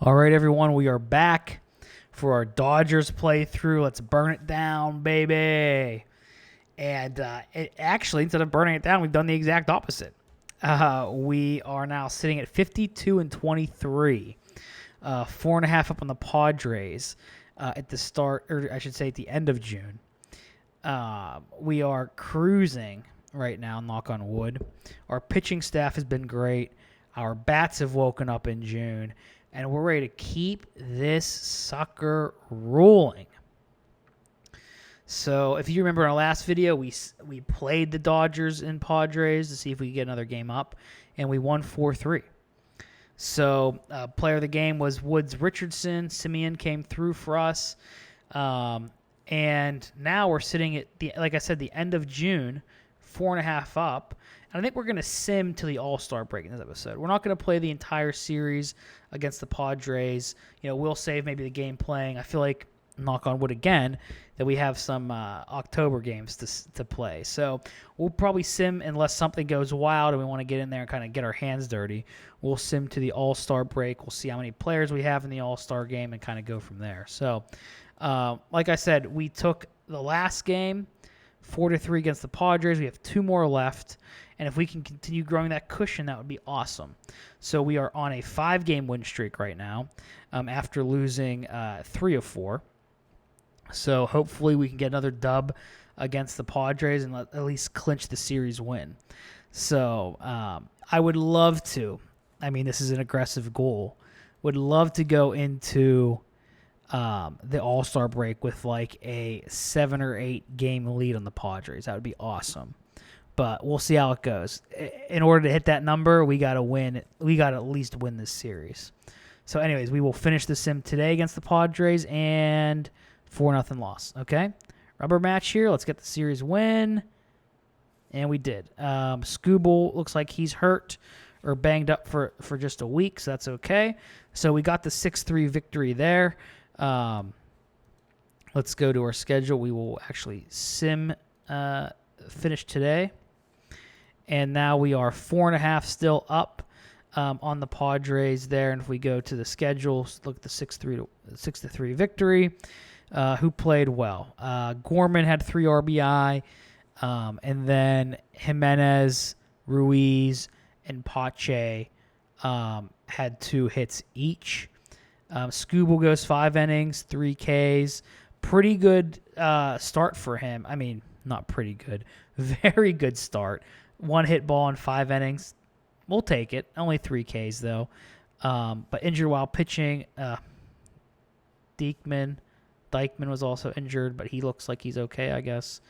All right, everyone, we are back for our Dodgers playthrough. Let's burn it down, baby. And actually, instead of burning it down, we've done the exact opposite. We are now sitting at 52 and 23, 4.5 up on the Padres at the start, or I should say at the end of June. We are cruising right now, knock on wood. Our pitching staff has been great. Our bats have woken up in June, and we're ready to keep this sucker rolling. So if you remember in our last video, we played the Dodgers and Padres to see if we could get another game up, and we won 4-3. So player of the game was Woods Richardson. Simeon came through for us. And now we're sitting at, like I said, the end of June, 4.5 up. And I think we're going to sim to the All-Star break in this episode. We're not going to play the entire series against the Padres. We'll save maybe the game playing. I feel like, knock on wood again, that we have some October games to play. So we'll probably sim unless something goes wild and we want to get in there and kind of get our hands dirty. We'll sim to the All-Star break. We'll see how many players we have in the All-Star game and kind of go from there. So, like I said, we took the last game 4-3 against the Padres. We have 2 more left. And if we can continue growing that cushion, that would be awesome. So we are on a 5-game win streak right now after losing 3 of 4. So hopefully we can get another dub against the Padres and at least clinch the series win. So I would love to. I mean, this is an aggressive goal. Would love to go into the All-Star break with like a 7 or 8 game lead on the Padres. That would be awesome. But we'll see how it goes. In order to hit that number, we got to win. We got to at least win this series. So anyways, we will finish the sim today against the Padres and 4-0 loss. Okay? Rubber match here. Let's get the series win. And we did. Scooble looks like he's hurt or banged up for just a week, so that's okay. So we got the 6-3 victory there. Let's go to our schedule. We will actually sim finish today. And now we are 4.5 still up on the Padres there. And if we go to the schedule, look at the 6-3 victory. Who played well? Gorman had 3 RBI. And then Jimenez, Ruiz, and Pache had 2 hits each. Scooble goes 5 innings, 3 Ks. Pretty good start for him. I mean, not pretty good. Very good start. 1 hit ball in 5 innings. We'll take it. Only 3 Ks, though. But injured while pitching. Dykman was also injured, but he looks like he's okay, I guess.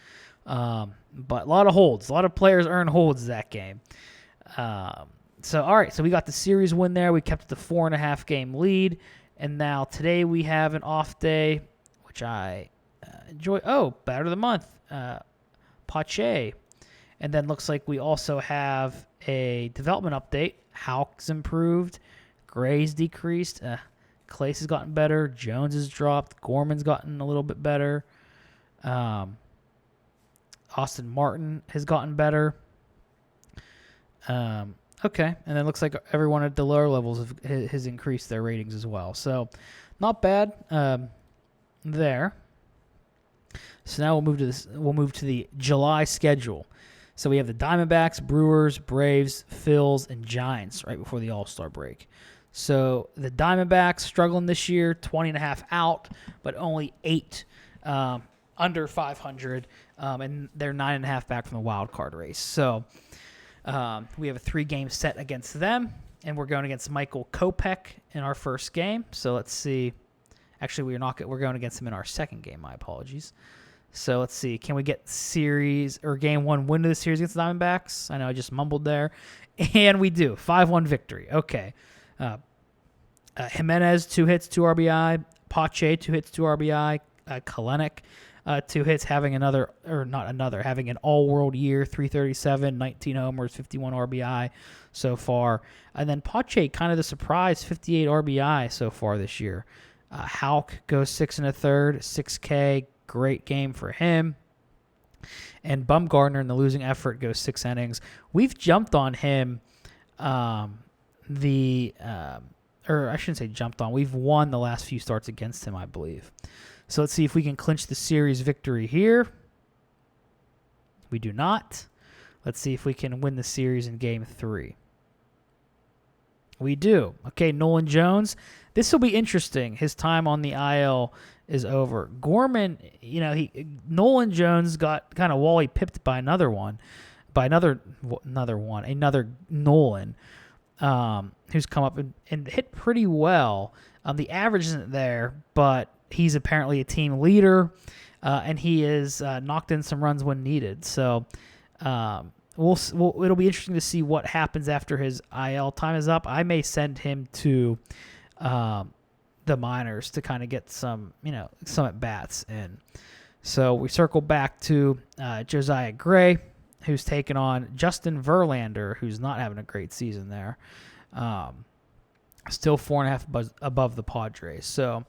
But a lot of holds. A lot of players earn holds that game. So, all right. So we got the series win there. We kept the 4.5 game lead. And now today we have an off day, which I enjoy. Oh, batter of the month. Pache. And then looks like we also have a development update. Houck's improved. Gray's decreased. Clace has gotten better. Jones has dropped. Gorman's gotten a little bit better. Austin Martin has gotten better. Okay. And then looks like everyone at the lower levels has increased their ratings as well. So not bad there. So now we'll move to the July schedule. So we have the Diamondbacks, Brewers, Braves, Phils, and Giants right before the All-Star break. So the Diamondbacks struggling this year, 20.5 out, but only 8 under 500, and they're 9.5 back from the wild card race. So we have a 3-game set against them, and we're going against Michael Kopech in our first game. So let's see. Actually, we're going against him in our second game. My apologies. So let's see. Can we get series or game 1 win to the series against the Diamondbacks? I know I just mumbled there. And we do. 5-1 victory. Okay. Jimenez, 2 hits, 2 RBI. Pache, 2 hits, 2 RBI. Kalenic, 2 hits, having having an all-world year, 337, 19 homers, 51 RBI so far. And then Pache, kind of the surprise, 58 RBI so far this year. Houck goes 6 1/3, 6K. Great game for him. And Bumgarner in the losing effort goes 6 innings. We've jumped on him or I shouldn't say jumped on. We've won the last few starts against him, I believe. So let's see if we can clinch the series victory here. We do not. Let's see if we can win the series in Game 3. We do. Okay, Nolan Jones. This will be interesting. His time on the IL is over. Gorman, Nolan Jones got kind of Wally pipped by another Nolan, who's come up and hit pretty well. The average isn't there, but he's apparently a team leader, and he has knocked in some runs when needed. So it'll be interesting to see what happens after his IL time is up. I may send him to the minors to kind of get some at bats in. So we circle back to Josiah Gray, who's taken on Justin Verlander, who's not having a great season there. Still 4.5 above the Padres. So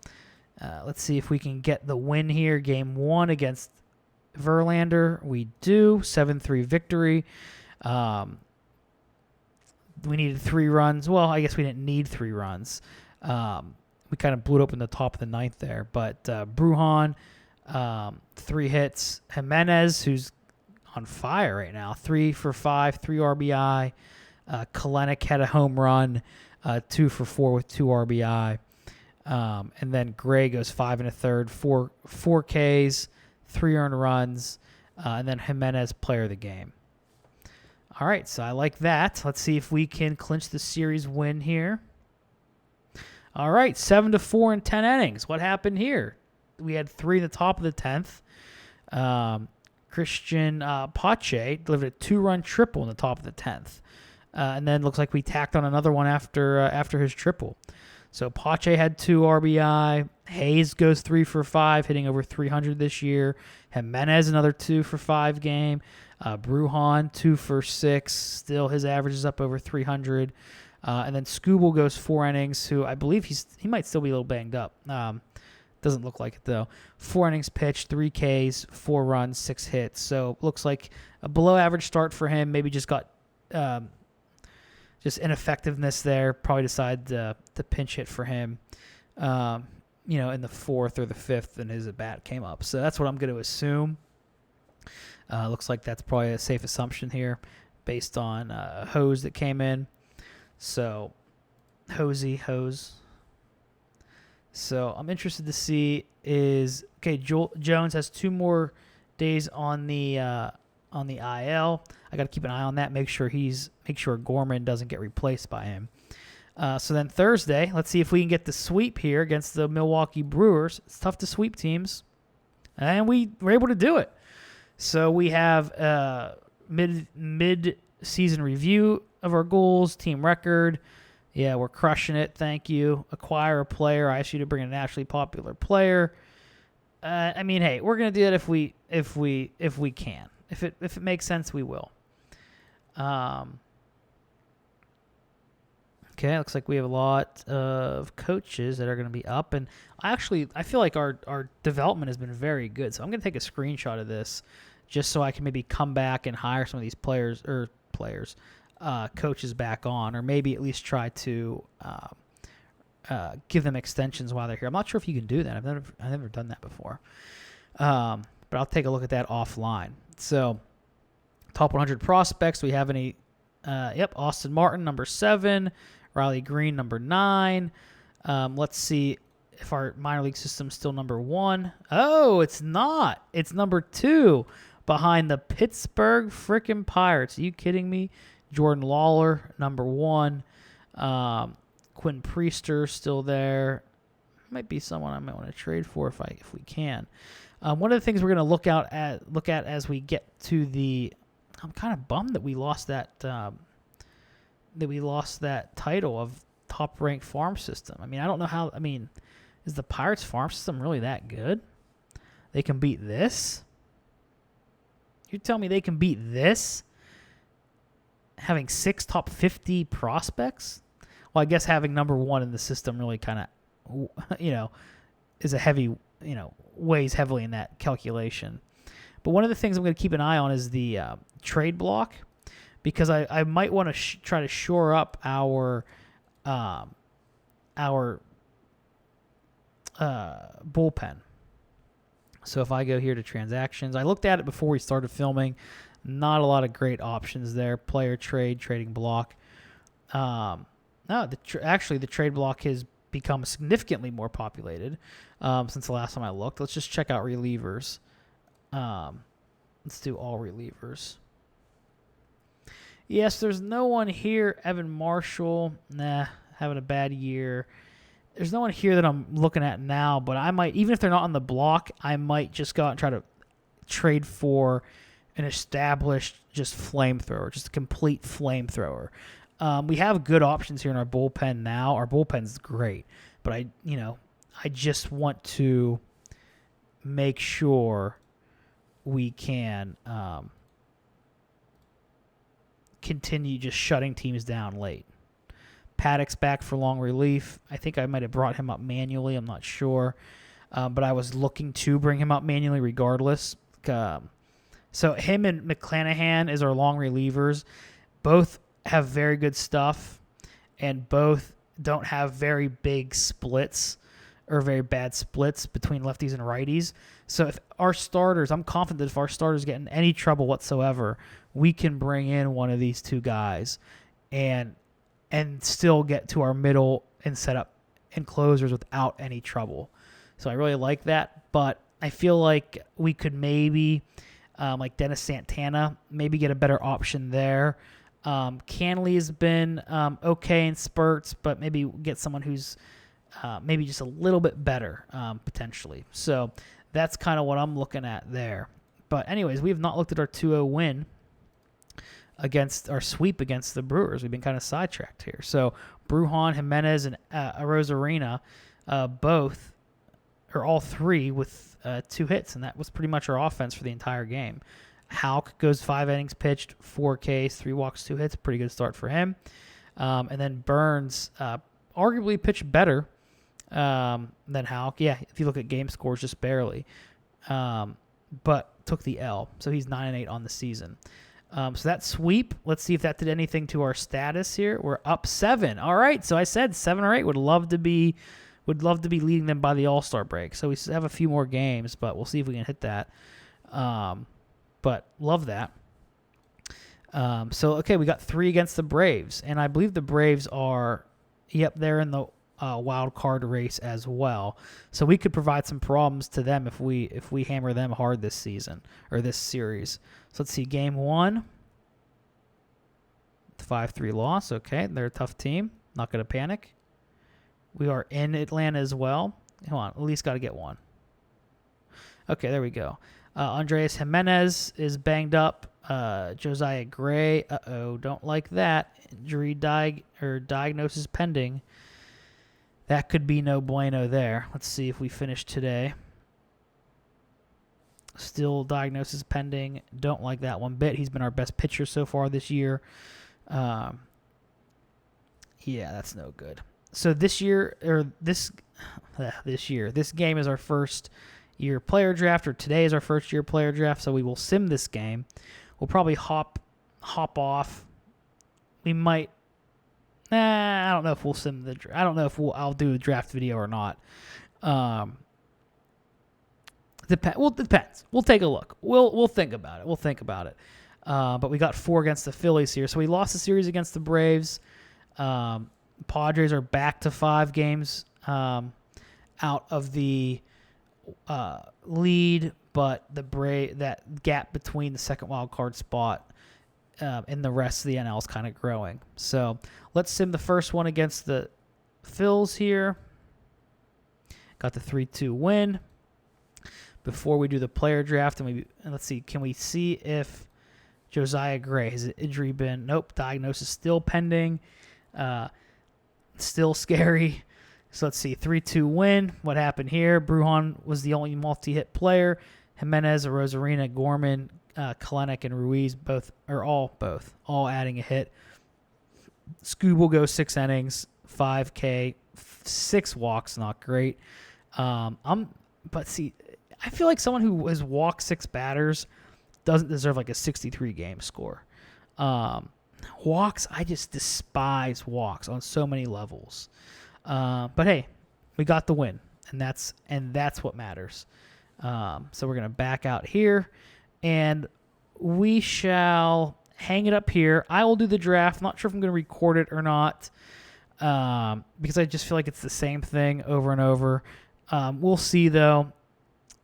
let's see if we can get the win here. Game 1 against Verlander. We do. 7-3 victory. We needed 3 runs. Well, I guess we didn't need 3 runs. We kind of blew it up in the top of the 9th there. But Brujan, 3 hits. Jimenez, who's on fire right now, 3 for 5, 3 RBI. Kalenic had a home run, 2 for 4 with 2 RBI. And then Gray goes 5 1/3, 4 Ks, 3 earned runs, and then Jimenez player of the game. All right, so I like that. Let's see if we can clinch the series win here. All right, 7-4 in 10 innings. What happened here? We had 3 in the top of the 10th. Cristian Pache delivered a 2-run triple in the top of the 10th. And then looks like we tacked on another one after his triple. So Pache had 2 RBI. Hayes goes 3 for 5, hitting over 300 this year. Jimenez another 2 for 5 game. Brujan 2 for 6. Still his average is up over 300. And then Skubal goes 4 innings. Who I believe he might still be a little banged up. Doesn't look like it though. 4 innings pitched, 3 Ks, 4 runs, 6 hits. So looks like a below average start for him. Maybe just got just ineffectiveness there. Probably decided to pinch hit for him, in the 4th or the 5th, and his at bat came up. So that's what I'm going to assume. Looks like that's probably a safe assumption here, based on Hose that came in. So Hose. So I'm interested to see Jones has 2 more days on the IL. I got to keep an eye on that. Make sure Gorman doesn't get replaced by him. So then Thursday, let's see if we can get the sweep here against the Milwaukee Brewers. It's tough to sweep teams, and we were able to do it. So we have mid-season review of our goals, team record. Yeah, we're crushing it. Thank you. Acquire a player. I asked you to bring a nationally popular player. Hey, we're gonna do it if we can. If it makes sense, we will. Okay, looks like we have a lot of coaches that are going to be up, and I feel like our development has been very good. So I'm going to take a screenshot of this, just so I can maybe come back and hire some of these coaches back on, or maybe at least try to give them extensions while they're here. I'm not sure if you can do that. I've never done that before, but I'll take a look at that offline. So, top 100 prospects. We have any? Austin Martin, number 7. Riley Green, number 9. Let's see if our minor league system's still number 1. Oh, it's not. It's number 2, behind the Pittsburgh frickin' Pirates. Are you kidding me? Jordan Lawler, number 1. Quinn Priester still there. Might be someone I might want to trade for if we can. One of the things we're going to look at as we get to the. I'm kind of bummed that we lost that title of top ranked farm system. I don't know how. Is the Pirates farm system really that good? They can beat this. You tell me they can beat this? Having 6 top 50 prospects? Well, I guess having number 1 in the system really kind of, is a heavy, weighs heavily in that calculation. But one of the things I'm going to keep an eye on is the trade block, because I might want to try to shore up our our bullpen. So if I go here to transactions, I looked at it before we started filming. Not a lot of great options there. Player trade, trading block. No, actually the trade block has become significantly more populated since the last time I looked. Let's just check out relievers. Let's do all relievers. Yes, there's no one here. Evan Marshall, having a bad year. There's no one here that I'm looking at now, but I might, even if they're not on the block, I might just go out and try to trade for an established just flamethrower, just a complete flamethrower. We have good options here in our bullpen now. Our bullpen's great, but I just want to make sure we can continue just shutting teams down late. Paddock's back for long relief. I think I might have brought him up manually. I'm not sure. But I was looking to bring him up manually regardless. So him and McClanahan is our long relievers. Both have very good stuff, and both don't have very big splits or very bad splits between lefties and righties. So if our starters, I'm confident that if our starters get in any trouble whatsoever, we can bring in one of these two guys and still get to our middle and set up and closers without any trouble. So I really like that, but I feel like we could maybe, like Dennis Santana, maybe get a better option there. Canley has been okay in spurts, but maybe get someone who's maybe just a little bit better potentially. So that's kind of what I'm looking at there. But anyways, we have not looked at our 2-0 win against our sweep against the Brewers. We've been kind of sidetracked here. So Brujan, Jimenez, and Arozarena, both, or all three with 2 hits, and that was pretty much our offense for the entire game. Houck goes 5 innings pitched, 4 Ks, 3 walks, 2 hits. Pretty good start for him. And then Burns arguably pitched better than Houck. Yeah, if you look at game scores, just barely. But took the L. So he's 9-8 on the season. So that sweep, let's see if that did anything to our status here. We're up 7. All right, so I said 7 or 8. Would love to be leading them by the All-Star break. So we have a few more games, but we'll see if we can hit that. But love that. So, okay, we got 3 against the Braves, and I believe the Braves are, they're in the wild card race as well. So we could provide some problems to them if we hammer them hard this season or this series. So let's see, game 1, 5-3 loss. Okay, they're a tough team. Not going to panic. We are in Atlanta as well. Come on, at least got to get one. Okay, there we go. Andres Jimenez is banged up. Josiah Gray, don't like that. Injury diagnosis pending. That could be no bueno there. Let's see if we finish today. Still diagnosis pending. Don't like that one bit. He's been our best pitcher so far this year. Yeah, that's no good. So this game is our first year player draft, or today is our first year player draft, so we will sim this game. We'll probably hop off. We might. I don't know if we'll sim the. I don't know if I'll do a draft video or not. Depends. We'll take a look. We'll think about it. But we got 4 against the Phillies here, so we lost the series against the Braves. Padres are back to 5 games out of the lead, but that gap between the second wild card spot and the rest of the NL is kind of growing. So let's sim the first one against the Phils here. Got the 3-2 win. Before we do the player draft, and let's see, can we see if Josiah Gray, has injury been? Nope. Diagnosis still pending. Still scary. So let's see, 3-2 win. What happened here? Brujan was the only multi-hit player. Jimenez, Arozarena, Gorman, Kalenic, and Ruiz all adding a hit. Scoob will go 6 innings, 5K, 6 walks, not great. But see, I feel like someone who has walked 6 batters doesn't deserve like a 63 game score. Walks, I just despise walks on so many levels. But hey, we got the win, and that's what matters. So we're gonna back out here, and we shall hang it up here. I will do the draft. I'm not sure if I'm gonna record it or not, because I just feel like it's the same thing over and over. We'll see though.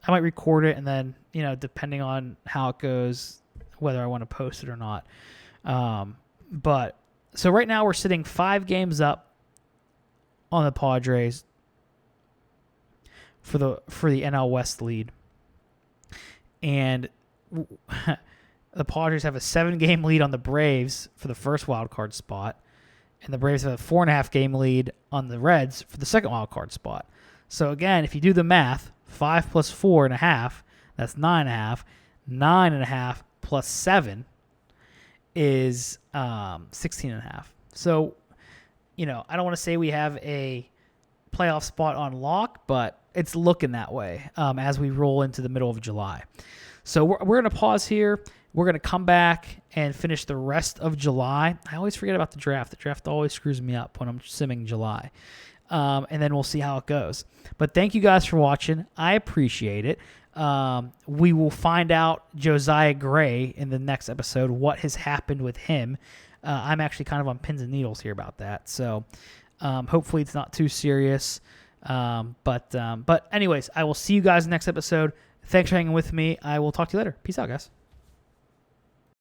I might record it, and then depending on how it goes, whether I want to post it or not. But so right now we're sitting 5 games up on the Padres for the NL West lead, and the Padres have a 7-game lead on the Braves for the first wild card spot, and the Braves have a 4.5-game lead on the Reds for the second wild card spot. So again, if you do the math, 5 plus 4.5, that's 9.5. 9.5 plus 7 is 16.5. So, I don't want to say we have a playoff spot on lock, but it's looking that way as we roll into the middle of July. So we're going to pause here. We're going to come back and finish the rest of July. I always forget about the draft. The draft always screws me up when I'm simming July. And then we'll see how it goes. But thank you guys for watching. I appreciate it. We will find out Josiah Gray in the next episode, what has happened with him. I'm actually kind of on pins and needles here about that. So hopefully it's not too serious. But anyways, I will see you guys next episode. Thanks for hanging with me. I will talk to you later. Peace out, guys.